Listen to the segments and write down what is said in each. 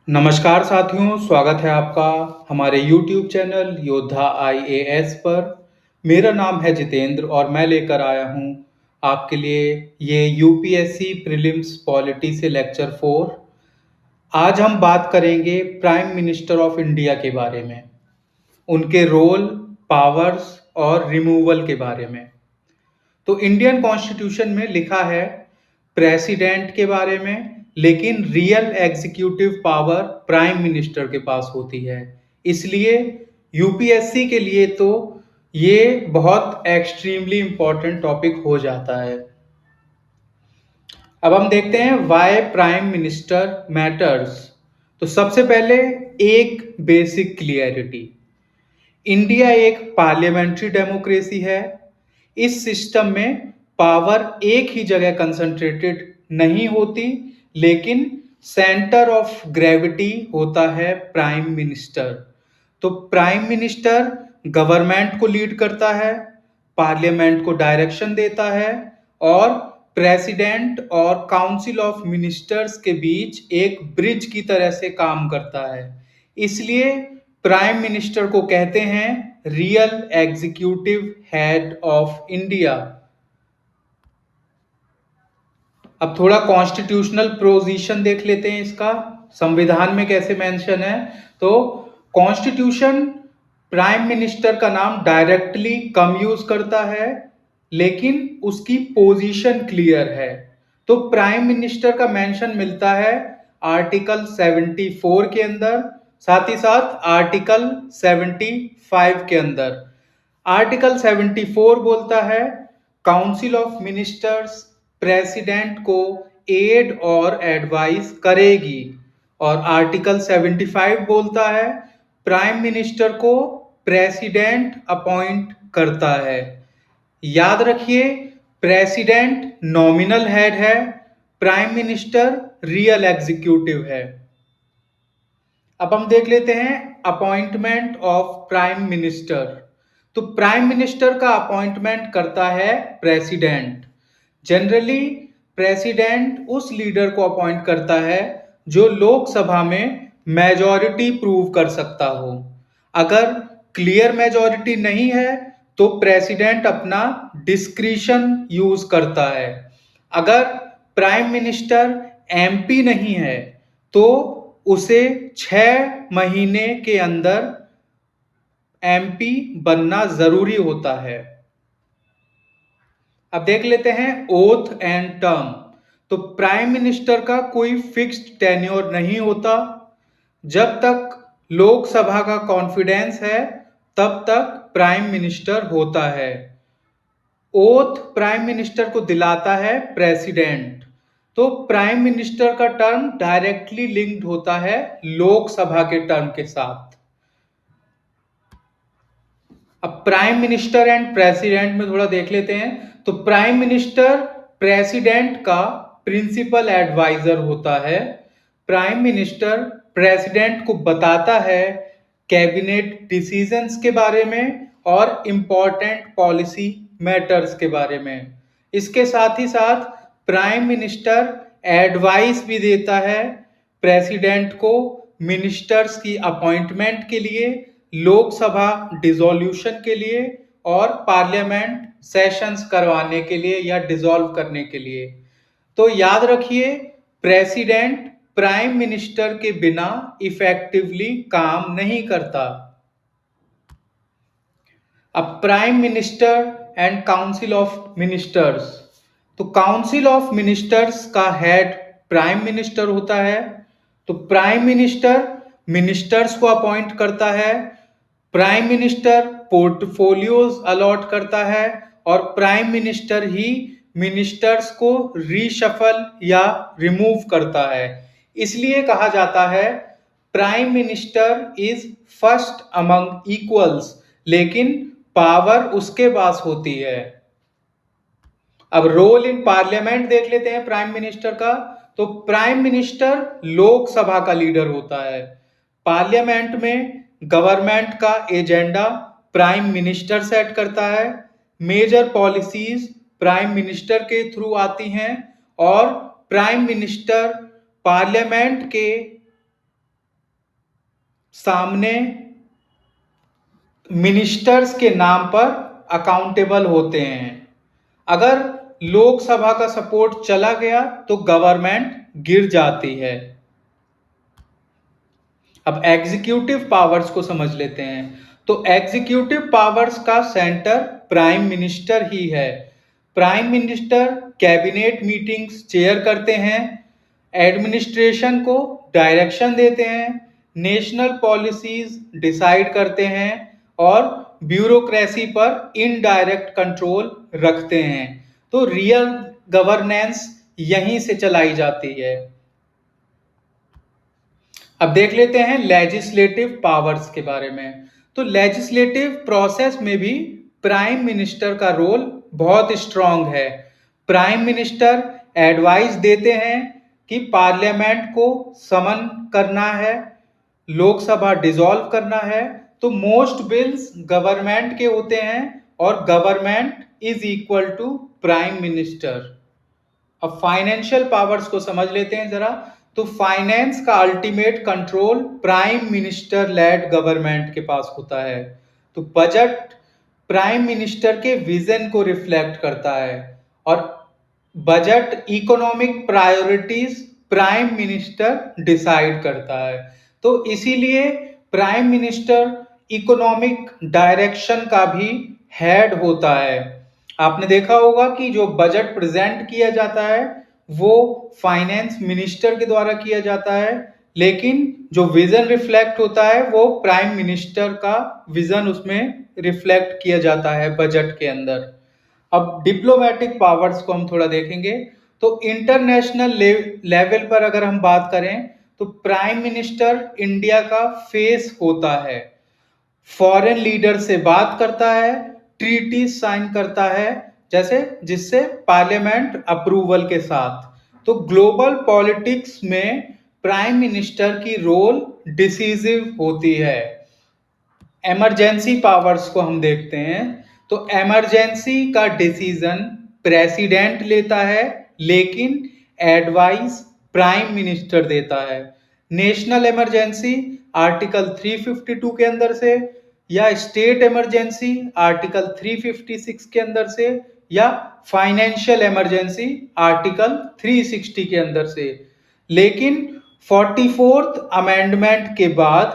नमस्कार साथियों, स्वागत है आपका हमारे YouTube चैनल योद्धा IAS पर। मेरा नाम है जितेंद्र और मैं लेकर आया हूँ आपके लिए ये यूपीएससी प्रीलिम्स पॉलिटी से लेक्चर 4। आज हम बात करेंगे प्राइम मिनिस्टर ऑफ इंडिया के बारे में, उनके रोल, पावर्स और रिमूवल के बारे में। तो इंडियन कॉन्स्टिट्यूशन में लिखा है प्रेसिडेंट के बारे में, लेकिन real executive power prime minister के पास होती है। इसलिए यूपीएससी के लिए तो ये बहुत एक्सट्रीमली इंपॉर्टेंट टॉपिक हो जाता है। अब हम देखते हैं वाई प्राइम मिनिस्टर मैटर्स। तो सबसे पहले एक बेसिक क्लियरिटी, इंडिया एक पार्लियामेंट्री डेमोक्रेसी है। इस सिस्टम में पावर एक ही जगह कंसंट्रेटेड नहीं होती, लेकिन सेंटर ऑफ ग्रेविटी होता है प्राइम मिनिस्टर। तो प्राइम मिनिस्टर गवर्नमेंट को लीड करता है, पार्लियामेंट को डायरेक्शन देता है और प्रेसिडेंट और काउंसिल ऑफ मिनिस्टर्स के बीच एक ब्रिज की तरह से काम करता है। इसलिए प्राइम मिनिस्टर को कहते हैं real executive head of India. अब थोड़ा कॉन्स्टिट्यूशनल पोजीशन देख लेते हैं इसका, संविधान में कैसे मेंशन है। तो कॉन्स्टिट्यूशन प्राइम मिनिस्टर का नाम डायरेक्टली कम यूज करता है, लेकिन उसकी पोजीशन क्लियर है। तो प्राइम मिनिस्टर का मेंशन मिलता है आर्टिकल 74 के अंदर, साथ ही साथ आर्टिकल 75 के अंदर। आर्टिकल 74 बोलता है काउंसिल ऑफ मिनिस्टर्स प्रेसिडेंट को एड और एडवाइस करेगी, और आर्टिकल 75 बोलता है प्राइम मिनिस्टर को प्रेसिडेंट अपॉइंट करता है। याद रखिए, प्रेसिडेंट नॉमिनल हेड है, प्राइम मिनिस्टर रियल एग्जीक्यूटिव है। अब हम देख लेते हैं अपॉइंटमेंट ऑफ प्राइम मिनिस्टर। तो प्राइम मिनिस्टर का अपॉइंटमेंट करता है प्रेसिडेंट। जनरली प्रेसिडेंट उस लीडर को अपॉइंट करता है जो लोकसभा में मेजॉरिटी प्रूव कर सकता हो। अगर क्लियर मेजॉरिटी नहीं है तो प्रेसिडेंट अपना डिस्क्रिशन यूज करता है। अगर प्राइम मिनिस्टर एमपी नहीं है तो उसे 6 महीने के अंदर एमपी बनना जरूरी होता है। अब देख लेते हैं ओथ एंड टर्म। तो प्राइम मिनिस्टर का कोई फिक्स्ड टेन्योर नहीं होता। जब तक लोकसभा का कॉन्फिडेंस है तब तक प्राइम मिनिस्टर होता है। ओथ प्राइम मिनिस्टर को दिलाता है प्रेसिडेंट। तो प्राइम मिनिस्टर का टर्म डायरेक्टली लिंक्ड होता है लोकसभा के टर्म के साथ। अब प्राइम मिनिस्टर एंड प्रेसिडेंट में थोड़ा देख लेते हैं। तो प्राइम मिनिस्टर प्रेसिडेंट का प्रिंसिपल एडवाइजर होता है। प्राइम मिनिस्टर प्रेसिडेंट को बताता है कैबिनेट डिसीजंस के बारे में और इम्पॉर्टेंट पॉलिसी मैटर्स के बारे में। इसके साथ ही साथ प्राइम मिनिस्टर एडवाइस भी देता है प्रेसिडेंट को मिनिस्टर्स की अपॉइंटमेंट के लिए, लोकसभा डिसॉल्यूशन के लिए और पार्लियामेंट सेशंस करवाने के लिए या डिसॉल्व करने के लिए। तो याद रखिए, प्रेसिडेंट प्राइम मिनिस्टर के बिना इफेक्टिवली काम नहीं करता। अब prime minister and council of ministers. तो काउंसिल ऑफ मिनिस्टर्स का हेड प्राइम मिनिस्टर होता है। तो प्राइम मिनिस्टर मिनिस्टर्स को अपॉइंट करता है, प्राइम मिनिस्टर पोर्टफोलियोज अलॉट करता है और प्राइम मिनिस्टर ही मिनिस्टर्स को रीशफल या रिमूव करता है। इसलिए कहा जाता है prime minister is first among equals, लेकिन पावर उसके पास होती है। अब रोल इन पार्लियामेंट देख लेते हैं प्राइम मिनिस्टर का। तो प्राइम मिनिस्टर लोकसभा का लीडर होता है। पार्लियामेंट में गवर्नमेंट का एजेंडा प्राइम मिनिस्टर सेट करता है। मेजर पॉलिसीज प्राइम मिनिस्टर के थ्रू आती हैं और प्राइम मिनिस्टर पार्लियामेंट के सामने मिनिस्टर्स के नाम पर अकाउंटेबल होते हैं। अगर लोकसभा का सपोर्ट चला गया तो गवर्नमेंट गिर जाती है। अब एग्जीक्यूटिव पावर्स को समझ लेते हैं। तो एग्जीक्यूटिव पावर्स का सेंटर प्राइम मिनिस्टर ही है। Prime minister cabinet meetings chair करते हैं, एडमिनिस्ट्रेशन को डायरेक्शन देते हैं, नेशनल पॉलिसीज डिसाइड करते हैं और ब्यूरोक्रेसी पर इनडायरेक्ट कंट्रोल रखते हैं। तो रियल गवर्नेंस यहीं से चलाई जाती है। अब देख लेते हैं लेजिस्लेटिव पावर्स के बारे में। तो लेजिस्लेटिव प्रोसेस में भी प्राइम मिनिस्टर का रोल बहुत स्ट्रांग है। प्राइम मिनिस्टर एडवाइस देते हैं कि पार्लियामेंट को समन करना है, लोकसभा डिसॉल्व करना है। तो मोस्ट बिल्स गवर्नमेंट के होते हैं और government is equal to prime minister. अब फाइनेंशियल पावर्स को समझ लेते हैं जरा। तो फाइनेंस का ultimate control prime minister led government के पास होता है। तो बजट प्राइम मिनिस्टर के विजन को रिफ्लेक्ट करता है और budget economic priorities prime minister decide करता है। तो इसीलिए प्राइम मिनिस्टर इकोनॉमिक डायरेक्शन का भी हेड होता है। आपने देखा होगा कि जो बजट प्रेजेंट किया जाता है वो फाइनेंस मिनिस्टर के द्वारा किया जाता है, लेकिन जो विजन रिफ्लेक्ट होता है वो प्राइम मिनिस्टर का विजन उसमें रिफ्लेक्ट किया जाता है बजट के अंदर। अब डिप्लोमेटिक पावर्स को हम थोड़ा देखेंगे। तो इंटरनेशनल लेवल पर अगर हम बात करें तो प्राइम मिनिस्टर इंडिया का फेस होता है, फॉरेन लीडर से बात करता है, ट्रीटी साइन करता है, जैसे जिससे पार्लियामेंट अप्रूवल के साथ। तो ग्लोबल पॉलिटिक्स में प्राइम मिनिस्टर की रोल डिसीजिव होती है। इमरजेंसी पावर्स को हम देखते हैं। तो इमरजेंसी का डिसीजन प्रेसिडेंट लेता है, लेकिन एडवाइस प्राइम मिनिस्टर देता है। नेशनल इमरजेंसी आर्टिकल 352 के अंदर से, या स्टेट इमरजेंसी आर्टिकल 356 के अंदर से, या फाइनेंशियल इमरजेंसी आर्टिकल 360 के अंदर से। लेकिन 44th अमेंडमेंट के बाद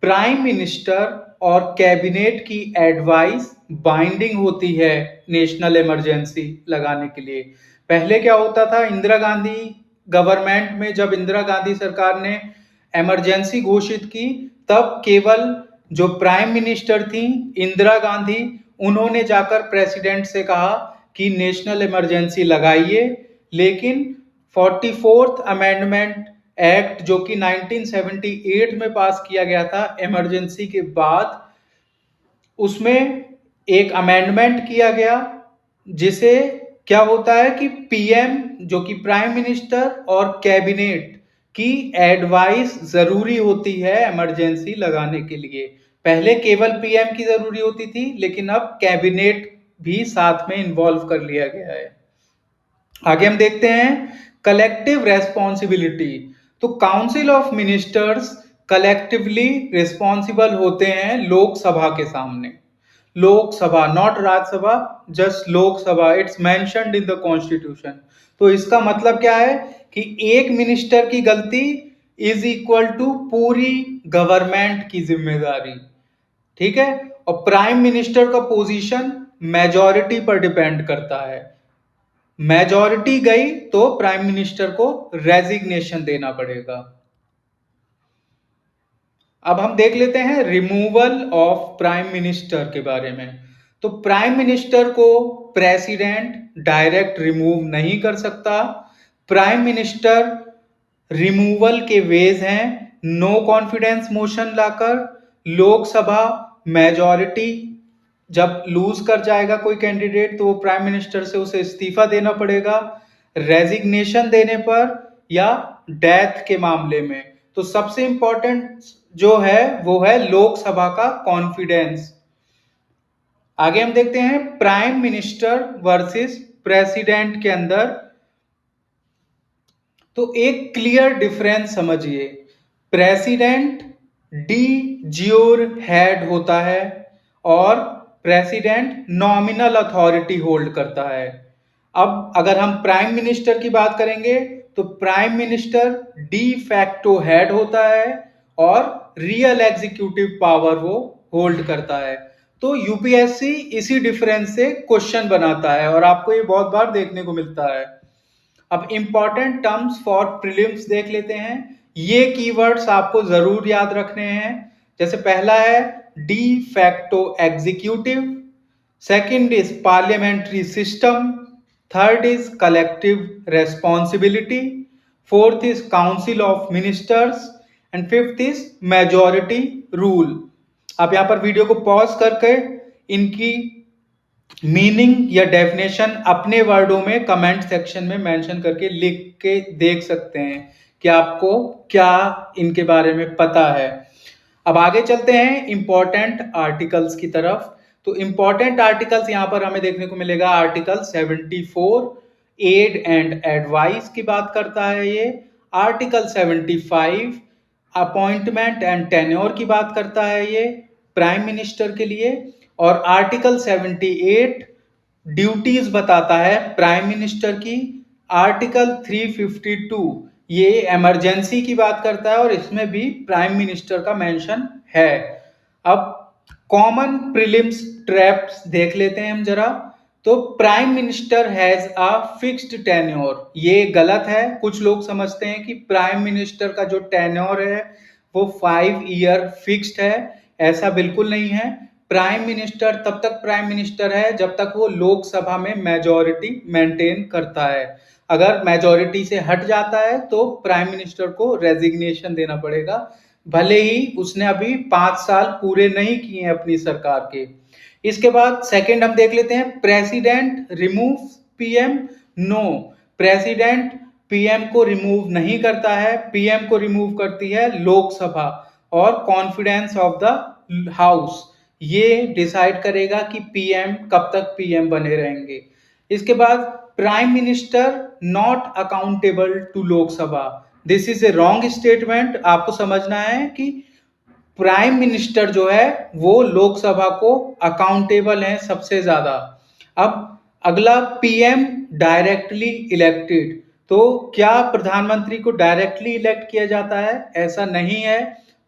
प्राइम मिनिस्टर और कैबिनेट की एडवाइस बाइंडिंग होती है नेशनल इमरजेंसी लगाने के लिए। पहले क्या होता था, इंदिरा गांधी गवर्नमेंट में जब इंदिरा गांधी सरकार ने इमरजेंसी घोषित की तब केवल जो प्राइम मिनिस्टर थी इंदिरा गांधी, उन्होंने जाकर प्रेसिडेंट से कहा कि नेशनल इमरजेंसी लगाइए। लेकिन 44th अमेंडमेंट एक्ट जो कि 1978 में पास किया गया था इमरजेंसी के बाद, उसमें एक अमेंडमेंट किया गया जिसे क्या होता है कि पीएम जो कि प्राइम मिनिस्टर और कैबिनेट की एडवाइस जरूरी होती है इमरजेंसी लगाने के लिए। पहले केवल पीएम की जरूरी होती थी, लेकिन अब कैबिनेट भी साथ में इन्वॉल्व कर लिया गया है। आगे हम देखते हैं कलेक्टिव रेस्पॉन्सिबिलिटी। तो council of ministers collectively responsible होते हैं लोकसभा के सामने। Lok Sabha, not Rajya Sabha, just Lok Sabha, it's mentioned in the constitution. तो इसका मतलब क्या है कि एक मिनिस्टर की गलती इज इक्वल टू पूरी गवर्नमेंट की जिम्मेदारी। ठीक है। और प्राइम मिनिस्टर का पोजीशन मेजॉरिटी पर डिपेंड करता है। मेजॉरिटी गई तो प्राइम मिनिस्टर को रेजिग्नेशन देना पड़ेगा। अब हम देख लेते हैं रिमूवल ऑफ प्राइम मिनिस्टर के बारे में। तो प्राइम मिनिस्टर को प्रेसिडेंट डायरेक्ट रिमूव नहीं कर सकता। प्राइम मिनिस्टर रिमूवल के वेज हैं नो कॉन्फिडेंस मोशन लाकर, लोकसभा मेजॉरिटी जब लूज कर जाएगा कोई कैंडिडेट तो वो प्राइम मिनिस्टर से उसे इस्तीफा देना पड़ेगा, रेजिग्नेशन देने पर या डेथ के मामले में। तो सबसे इंपॉर्टेंट जो है वो है लोकसभा का कॉन्फिडेंस। आगे हम देखते हैं प्राइम मिनिस्टर वर्सेस प्रेसिडेंट के अंदर। तो एक क्लियर डिफरेंस समझिए, प्रेसिडेंट डी ज्योर हेड होता है और प्रेसिडेंट नॉमिनल अथॉरिटी होल्ड करता है। अब अगर हम प्राइम मिनिस्टर की बात करेंगे तो prime minister de facto head होता है और रियल एग्जीक्यूटिव पावर वो होल्ड करता है। तो यूपीएससी इसी डिफरेंस से क्वेश्चन बनाता है और आपको ये बहुत बार देखने को मिलता है। अब इंपॉर्टेंट टर्म्स फॉर प्रीलिम्स देख लेते हैं। ये कीवर्ड्स आपको जरूर याद रखने हैं। जैसे पहला है de facto executive, second is parliamentary system, third is collective responsibility, fourth is council of ministers and fifth is majority rule. आप यहाँ पर वीडियो को पॉज करके इनकी मीनिंग या डेफिनेशन अपने वर्डों में कमेंट सेक्शन में मेंशन करके लिख के देख सकते हैं कि आपको क्या इनके बारे में पता है। अब आगे चलते हैं इंपॉर्टेंट आर्टिकल्स की तरफ। तो इंपॉर्टेंट आर्टिकल्स यहाँ पर हमें देखने को मिलेगा आर्टिकल 74 एड एंड एडवाइस की बात करता है ये। आर्टिकल 75 अपॉइंटमेंट एंड टेन्योर की बात करता है ये प्राइम मिनिस्टर के लिए। और आर्टिकल 78 ड्यूटीज बताता है प्राइम मिनिस्टर की। आर्टिकल 352 ये इमरजेंसी की बात करता है और इसमें भी प्राइम मिनिस्टर का मेंशन है। अब कॉमन प्रीलिम्स ट्रैप्स देख लेते हैं हम जरा। तो prime minister has a fixed tenure, ये गलत है। कुछ लोग समझते हैं कि प्राइम मिनिस्टर का जो टेन्योर है वो 5 ईयर फिक्स्ड है। ऐसा बिल्कुल नहीं है। प्राइम मिनिस्टर तब तक प्राइम मिनिस्टर है जब तक वो लोकसभा में मेजॉरिटी मेंटेन करता है। अगर मेजॉरिटी से हट जाता है तो प्राइम मिनिस्टर को रेजिग्नेशन देना पड़ेगा, भले ही उसने अभी 5 साल पूरे नहीं किए हैं अपनी सरकार के। इसके बाद सेकंड हम देख लेते हैं, president remove PM. No, president PM को रिमूव नहीं करता है। पीएम को रिमूव करती है लोकसभा और कॉन्फिडेंस ऑफ द हाउस ये डिसाइड करेगा कि पीएम कब तक पीएम बने रहेंगे। इसके बाद prime minister not accountable to Lok Sabha. This is a wrong statement. आपको समझना है कि प्राइम मिनिस्टर जो है वो लोकसभा को अकाउंटेबल है सबसे ज्यादा। अब अगला पीएम डायरेक्टली इलेक्टेड। तो क्या प्रधानमंत्री को डायरेक्टली इलेक्ट किया जाता है? ऐसा नहीं है।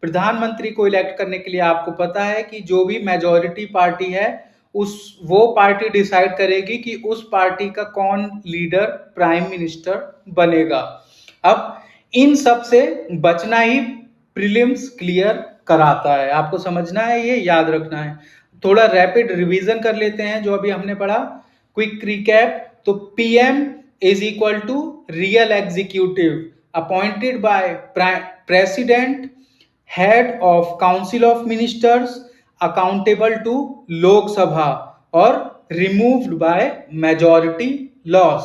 प्रधानमंत्री को इलेक्ट करने के लिए आपको पता है कि जो भी मेजॉरिटी पार्टी है वो पार्टी डिसाइड करेगी कि उस पार्टी का कौन लीडर प्राइम मिनिस्टर बनेगा। अब इन सब से बचना ही प्रीलिम्स क्लियर कराता है। आपको समझना है, ये याद रखना है। थोड़ा रैपिड रिवीजन कर लेते हैं जो अभी हमने पढ़ा। Quick recap. तो PM is equal to real executive appointed by president, head of council of ministers, accountable to Lok Sabha और removed by majority loss.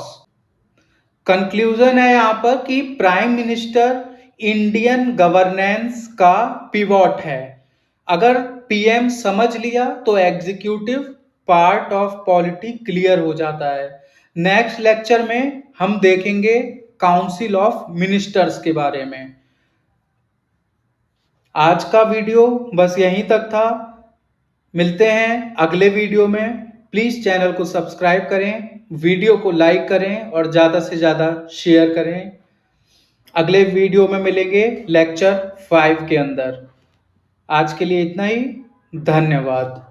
Conclusion है यहाँ पर कि प्राइम मिनिस्टर इंडियन गवर्नेंस का पिवॉट है। अगर पीएम समझ लिया तो executive part of polity clear हो जाता है। नेक्स्ट लेक्चर में हम देखेंगे काउंसिल ऑफ मिनिस्टर्स के बारे में। आज का वीडियो बस यहीं तक था। मिलते हैं अगले वीडियो में। प्लीज चैनल को सब्सक्राइब करें, वीडियो को लाइक करें और ज़्यादा से ज़्यादा शेयर करें। अगले वीडियो में मिलेंगे लेक्चर 5 के अंदर। आज के लिए इतना ही। धन्यवाद।